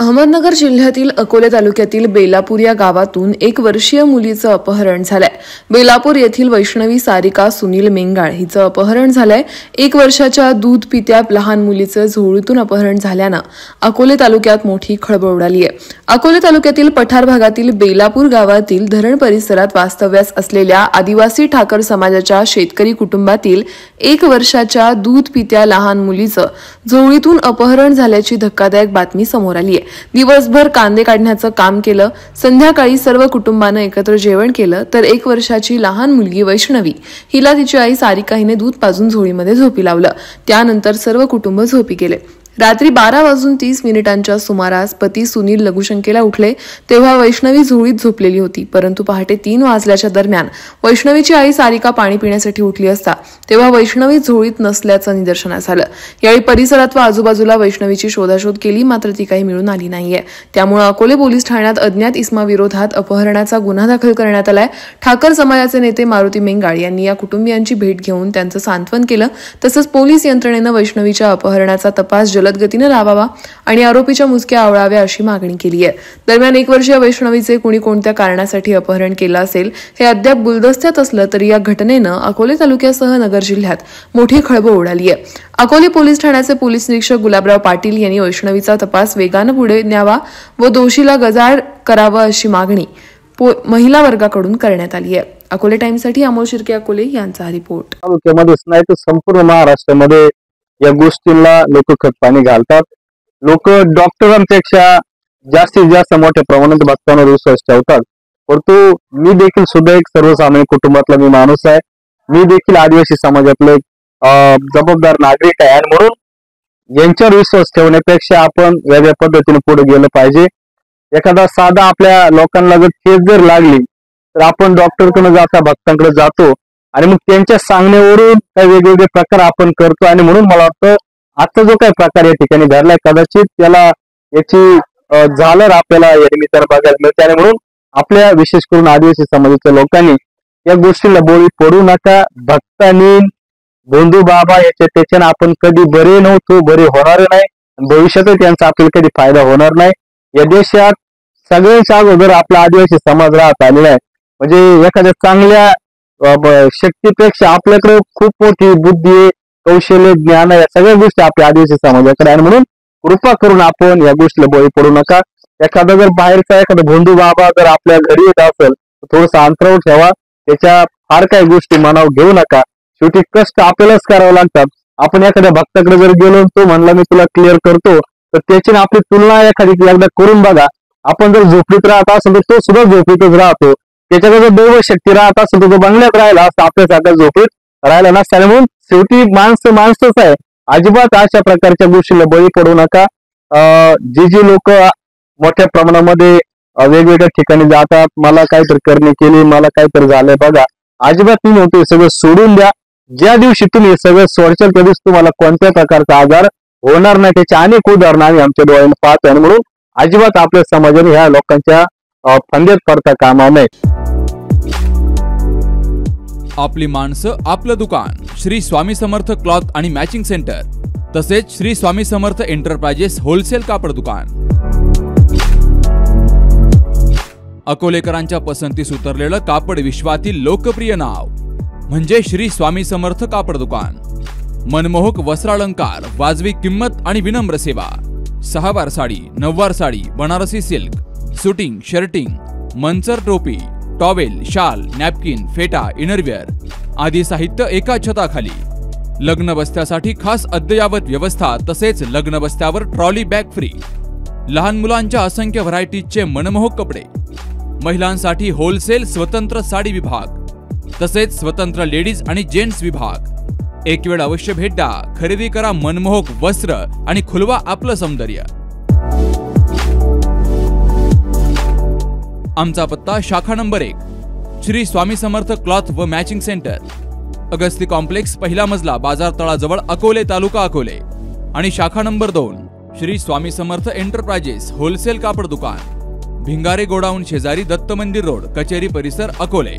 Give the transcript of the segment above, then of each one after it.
अहमदनगर जिल्ह्यातील अकोले तालुक्यातील बेलापूर या गावातून 1 वर्षीय मुलीचं अपहरण झालंय। बेलापूर येथील वैष्णवी सारिका सुनील मेंगाळ हिचं अपहरण झालंय। 1 वर्षाच्या दूध पित्या लहान मुलीचं झोळीतून अपहरण झाल्यानं अकोले तालुक्यात मोठी खळबळ उडाली आहे। अकोले तालुक्यातील पठार भागातील बेलापूर गावातील धरण परिसरात वास्तव्यास असलेल्या आदिवासी ठाकर समाजाच्या शेतकरी कुटुंबातील 1 वर्षाच्या दूध पित्या लहान मुलीचं झोळीतून अपहरण झाल्याची धक्कादायक बातमी समोर आली आहे। दिवसभर कांदे काढण्याचं काम केलं, संध्याकाळी सर्व कुटुंबानं एकत्र जेवण केलं तर 1 वर्षाची लहान मुलगी वैष्णवी हिला तिची आई सारिका हिने दूध पाजून झोळीमध्ये झोपी लावलं। त्यानंतर सर्व कुटुंब झोपी गेले। रात्री 12:30 सुमारास पती सुनील लघुशंकेला उठले तेव्हा वैष्णवी झोळीत झोपलेली होती, परंतु पहाटे 3 वाजल्याच्या दरम्यान वैष्णवीची आई सारिका पाणी पिण्यासाठी उठली असता तेव्हा वैष्णवी झोळीत नसल्याचं निदर्शनास आलं। यावेळी परिसरात व आजूबाजूला वैष्णवीची शोधाशोध केली, मात्र ती काही मिळून आली नाहीये। त्यामुळे अकोले पोलीस ठाण्यात अज्ञात इसमाविरोधात अपहरणाचा गुन्हा दाखल करण्यात आलाय। ठाकर समाजाचे नेते मारुती मेंगाळ यांनी या कुटुंबियांची भेट घेऊन त्यांचं सांत्वन केलं। तसंच पोलीस यंत्रणेनं वैष्णवीच्या अपहरणाचा तपास जलद गतीने लावावा आणि आरोपीच्या मुसक्या आवळाव्या अशी मागणी केली आहे। दरम्यान 1 वर्षीय वैष्णवीचे कुणी कोणत्या कारणासाठी अपहरण केलं असेल हे अद्याप गुलदस्त्यात असलं तरी या घटनेनं अकोले तालुक्यासह नगर जिल्ह्यात मोठी खळबळ उडाली आहे। अकोले पोलीस ठाण्याचे पोलीस निरीक्षक गुलाबराव पाटील यांनी वैष्णवीचा तपास वेगानं पुढे न्यावा व दोषीला गजाआड करावं अशी मागणी महिला वर्गाकडून करण्यात आली आहे। अकोले टाइम्ससाठी अमोल शिर्के अकोले यांचा रिपोर्ट। तालुक्यामध्येच नाही तर संपूर्ण महाराष्ट्रामध्ये या गोष्टींना लोक खतपाणी घालतात। लोक डॉक्टरांपेक्षा जास्तीत जास्त मोठ्या प्रमाणात भक्तांवर विश्वास ठेवतात, परंतु मी देखील सुद्धा एक सर्वसामान्य कुटुंबातला मी माणूस आहे। मी देखील आदिवासी समाजातले जबाबदार नागरिक आहे आणि म्हणून यांच्यावर विश्वास ठेवण्यापेक्षा आपण वेगळ्या पद्धतीने पुढे गेलं पाहिजे। एखादा साधा आपल्या लोकांना जर केस जर लागली तर आपण डॉक्टरकडे जाता भक्तांकडे जातो आणि मग त्यांच्या सांगण्यावरून काही वेगवेगळे प्रकार आपण करतो आणि म्हणून मला वाटतं आजचा जो काही प्रकार या ठिकाणी घडलाय कदाचित त्याला याची झालर आपल्याला या निमित्तानं बघायला मिळते आणि म्हणून आपल्या विशेष करून आदिवासी समाजाच्या लोकांनी या गोष्टीला बळी पडू नका। भक्तांनी बंधू बाबा त्याच्याने आपण कधी बरे नव्हतो, बरे होणार नाही, भविष्यातही त्यांचा आपल्याला कधी फायदा होणार नाही। या देशात सगळ्यांच्या अगोदर आपला आदिवासी समाज राहत आलेला आहे, म्हणजे एखाद्या चांगल्या शक्तीपेक्षा आपल्याकडे खूप मोठी बुद्धी, कौशल्य, ज्ञान या सगळ्या गोष्टी आपल्या आदिवासी समाजाकडे आहे। म्हणून कृपा करून आपण या गोष्टीला बळी पडू नका। एखादा जर बाहेरचा एखादा बंधू बाबा जर आपल्या घरी येत असेल तर थोडंसं अंतरावर ठेवा, त्याच्या फार काही गोष्टी मनावर घेऊ नका। शेवटी कष्ट आपल्यालाच करावं लागतात। आपण एखाद्या भक्ताकडे जर गेलो तो म्हणला मी तुला क्लिअर करतो तर त्याची आपली तुलना एखादी एकदा करून बघा। आपण जर झोपडीत राहत असेल तर तो सुद्धा झोपडीतच राहतो, त्याच्याकडे जर दैव शक्ती राहत असेल तर तो बंगल्यात राहिला असं आपल्यासारख्या झोपडीत राहिला नसताना म्हणून शेवटी माणसंच आहे। अजिबात अशा प्रकारच्या गोष्टीला बळी पडू नका। जी लोक मोठ्या प्रमाणामध्ये वेगवेगळ्या ठिकाणी जातात, मला काहीतरी करणे केली, मला काहीतरी झालंय बघा, अजिबात तुम्ही होते सगळं सोडून द्या। ज्या दिवशी तुम्ही सगळं सोडचाल त्या दिवशी तुम्हाला कोणत्या प्रकारचा आजार होणार नाही, त्याचे अनेक उदाहरणं आम्ही आमच्या डोळ्याने पाहतोय आणि म्हणून अजिबात आपल्या समाजाने ह्या लोकांच्या फंद्यात पडता कामा नये। आपली माणसं आपलं दुकान श्री स्वामी समर्थ क्लॉथ आणि मॅचिंग सेंटर, तसेच श्री स्वामी समर्थ एंटरप्राइजेस होलसेल कापड दुकान। अकोलेकरांच्या पसंतीस उतरलेलं कापड विश्वातील लोकप्रिय नाव म्हणजे श्री स्वामी समर्थ कापड दुकान। मनमोहक वस्त्रालंकार, वाजवी किंमत आणि विनम्र सेवा। 6 वार साडी, 9 वार sari, Banarasi silk, suiting, shirting, Manchar टोपी, टॉवेल, शाल, नॅपकिन, फेटा, इनरवेअर आदी साहित्य एका छताखाली। लग्न बस्त्यासाठी खास अद्ययावत व्यवस्था, तसेच लग्न बस्त्यावर ट्रॉली बॅग फ्री। लहान मुलांच्या असंख्य व्हरायटीजचे मनमोहक कपडे। महिलांसाठी होलसेल स्वतंत्र साडी विभाग, तसेच स्वतंत्र लेडीज आणि जेंट्स विभाग। एक वेळ अवश्य भेट द्या, खरेदी करा मनमोहक वस्त्र आणि खुलवा आपलं सौंदर्य। आमचा पत्ता शाखा नंबर 1 श्री स्वामी समर्थ क्लॉथ व मॅचिंग सेंटर, अगस्ती कॉम्प्लेक्स, पहिला मजला, बाजार तळाजवळ, अकोले, तालुका अकोले। आणि शाखा number 2 Shri Swami Samarth enterprises wholesale कापड दुकान, भिंगारे गोडाऊन शेजारी, दत्त मंदिर रोड, कचेरी परिसर, अकोले।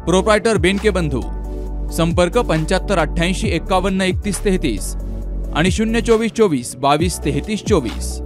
प्रोप्रायटर बेनके बंधू। संपर्क 75 88 51 31 33 आणि 024 24 22 33 24।